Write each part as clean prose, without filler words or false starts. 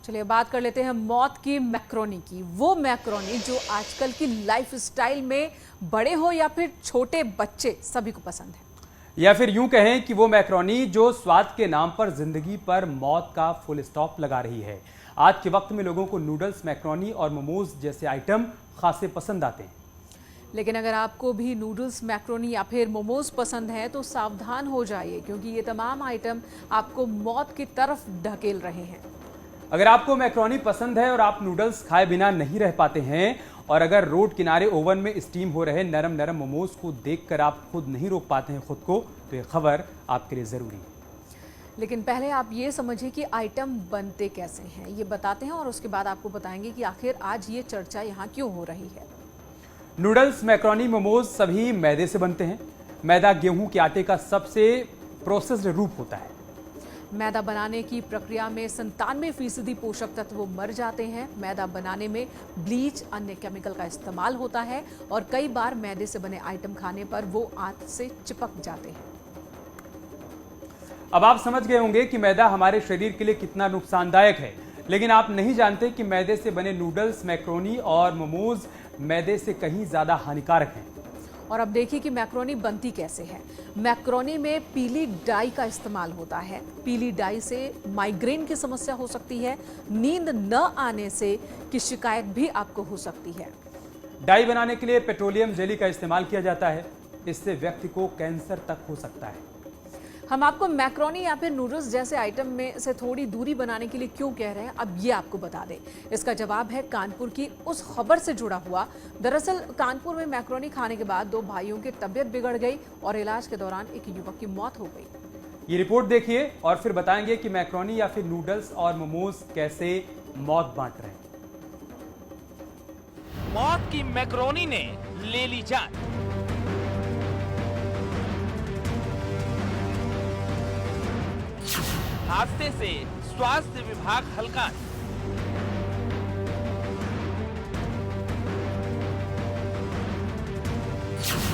चलिए बात कर लेते हैं मौत की मैक्रोनी की। वो मैक्रोनी जो आजकल की लाइफस्टाइल में बड़े हो या फिर छोटे बच्चे सभी को पसंद है, या फिर यूं कहें कि वो मैक्रोनी जो स्वाद के नाम पर जिंदगी पर मौत का फुल स्टॉप लगा रही है। आज के वक्त में लोगों को नूडल्स, मैक्रोनी और मोमोज जैसे आइटम खासे पसंद आते हैं। लेकिन अगर आपको भी नूडल्स, मैक्रोनी या फिर मोमोज पसंद है तो सावधान हो जाइए, क्योंकि ये तमाम आइटम आपको मौत की तरफ ढकेल रहे हैं। अगर आपको मैक्रोनी पसंद है और आप नूडल्स खाए बिना नहीं रह पाते हैं, और अगर रोड किनारे ओवन में स्टीम हो रहे नरम नरम मोमोज को देखकर आप खुद नहीं रोक पाते हैं खुद को, तो ये खबर आपके लिए जरूरी है। लेकिन पहले आप ये समझिए कि आइटम बनते कैसे हैं, ये बताते हैं और उसके बाद आपको बताएंगे कि आखिर आज ये चर्चा यहाँ क्यों हो रही है। नूडल्स, मैक्रोनी, मोमोज सभी मैदे से बनते हैं। मैदा गेहूं के आटे का सबसे प्रोसेस्ड रूप होता है। मैदा बनाने की प्रक्रिया में 97% पोषक तत्व मर जाते हैं। मैदा बनाने में ब्लीच, अन्य केमिकल का इस्तेमाल होता है और कई बार मैदे से बने आइटम खाने पर वो आंत से चिपक जाते हैं। अब आप समझ गए होंगे कि मैदा हमारे शरीर के लिए कितना नुकसानदायक है, लेकिन आप नहीं जानते कि मैदे से बने नूडल्स, मैक्रोनी और मोमोज मैदे से कहीं ज्यादा हानिकारक हैं। और अब देखिए कि मैक्रोनी बनती कैसे है। मैक्रोनी में पीली डाई का इस्तेमाल होता है। पीली डाई से माइग्रेन की समस्या हो सकती है। नींद न आने से की शिकायत भी आपको हो सकती है। डाई बनाने के लिए पेट्रोलियम जेली का इस्तेमाल किया जाता है। इससे व्यक्ति को कैंसर तक हो सकता है। हम आपको मैक्रोनी या फिर नूडल्स जैसे आइटम में से थोड़ी दूरी बनाने के लिए क्यों कह रहे हैं, अब ये आपको बता दें। इसका जवाब है कानपुर की उस खबर से जुड़ा हुआ। दरअसल कानपुर में मैक्रोनी खाने के बाद 2 भाइयों की तबीयत बिगड़ गई और इलाज के दौरान एक युवक की मौत हो गई। ये रिपोर्ट देखिए और फिर बताएंगे कि मैक्रोनी या फिर नूडल्स और मोमोज कैसे मौत बांट रहे हैं। मौत की मैक्रोनी ने ले ली जान। हादसे से स्वास्थ्य विभाग हलकान।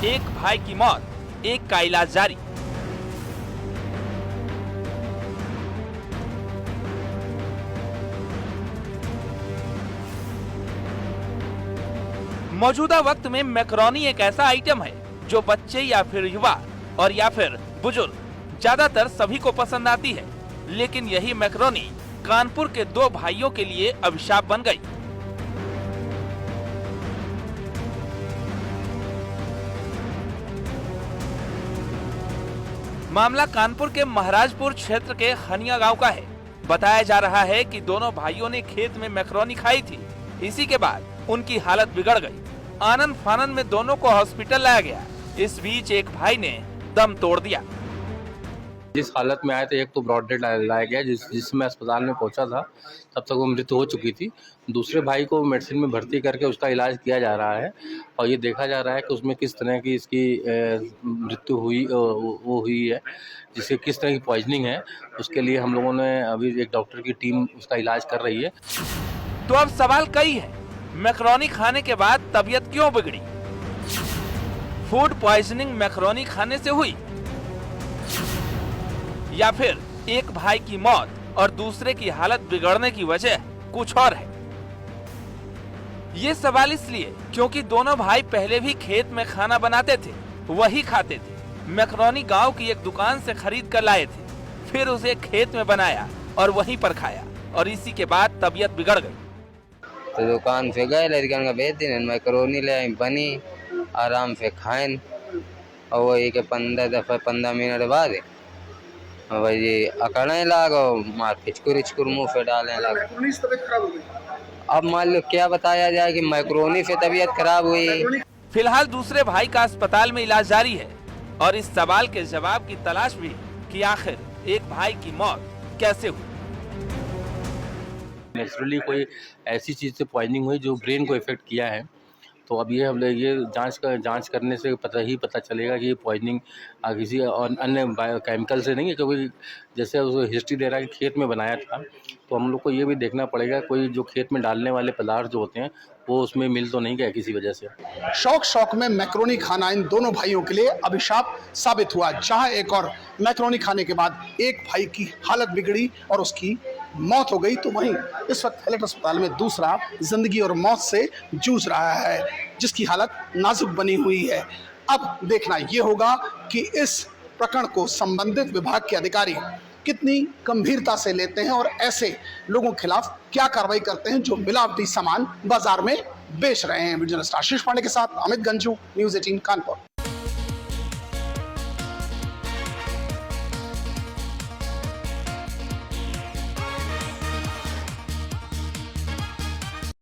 एक भाई की मौत, एक का इलाज जारी। मौजूदा वक्त में मैक्रोनी एक ऐसा आइटम है जो बच्चे या फिर युवा और या फिर बुजुर्ग ज्यादातर सभी को पसंद आती है। लेकिन यही मैक्रोनी कानपुर के 2 भाइयों के लिए अभिशाप बन गई। मामला कानपुर के महाराजपुर क्षेत्र के हनिया गांव का है। बताया जा रहा है कि दोनों भाइयों ने खेत में मैक्रोनी खाई थी। इसी के बाद उनकी हालत बिगड़ गई। आनन फानन में दोनों को हॉस्पिटल लाया गया। इस बीच एक भाई ने दम तोड़ दिया। जिस हालत में आए थे, एक तो ब्रॉड डेड लाया गया, जिसमें अस्पताल में पहुंचा था तब तक वो मृत्यु हो चुकी थी। दूसरे भाई को मेडिसिन में भर्ती करके उसका इलाज किया जा रहा है और ये देखा जा रहा है कि उसमें किस तरह की इसकी मृत्यु हुई वो हुई है, जिससे किस तरह की पॉइजनिंग है। उसके लिए हम लोगों ने अभी एक डॉक्टर की टीम उसका इलाज कर रही है। तो अब सवाल कई है, मैक्रोनी खाने के बाद तबीयत क्यों बिगड़ी? फूड पॉइजनिंग मैक्रोनी खाने से हुई या फिर एक भाई की मौत और दूसरे की हालत बिगड़ने की वजह कुछ और है? ये सवाल इसलिए क्योंकि दोनों भाई पहले भी खेत में खाना बनाते थे, वही खाते थे। मैक्रोनी गांव की एक दुकान से खरीद कर लाए थे, फिर उसे खेत में बनाया और वहीं पर खाया और इसी के बाद तबीयत बिगड़ गई। तो दुकान पे गए, लड़कियों का भेज दिन मैक्रोनी ले आई, बनी, आराम से खाएं और वही के 15 मिनट बाद वही अकड़ने लगा, मार फिचकुर मुंह पे डालने लगा। अब मान लो क्या बताया जाए कि मैक्रोनी से तबीयत खराब हुई। फिलहाल दूसरे भाई का अस्पताल में इलाज जारी है और इस सवाल के जवाब की तलाश भी कि आखिर एक भाई की मौत कैसे हुई। नेचुरली कोई ऐसी चीज़ से पॉइजनिंग हुई जो ब्रेन को इफेक्ट किया है, तो अब ये हम लोग ये जांच करने से पता चलेगा कि ये पॉइजनिंग किसी और अन्य केमिकल से नहीं है, क्योंकि जैसे उस हिस्ट्री दे रहा है कि खेत में बनाया था, तो हम लोग को ये भी देखना पड़ेगा कोई जो खेत में डालने वाले पदार्थ जो होते हैं वो उसमें मिल तो नहीं गया किसी वजह से। शौक में मैक्रोनी खाना इन दोनों भाइयों के लिए अभिशाप साबित हुआ, जहां एक और मैक्रोनी खाने के बाद एक भाई की हालत बिगड़ी और उसकी मौत हो गई, तो वहीं इस वक्त हैलेट अस्पताल में दूसरा जिंदगी और मौत से जूझ रहा है, जिसकी हालत नाजुक बनी हुई है। अब देखना ये होगा कि इस प्रकरण को संबंधित विभाग के अधिकारी कितनी गंभीरता से लेते हैं और ऐसे लोगों के खिलाफ क्या कार्रवाई करते हैं जो मिलावटी सामान बाजार में बेच रहे हैं। वीडियो जर्नलिस्ट आशीष पांडे के साथ अमित गंजू, न्यूज़ 18 कानपुर।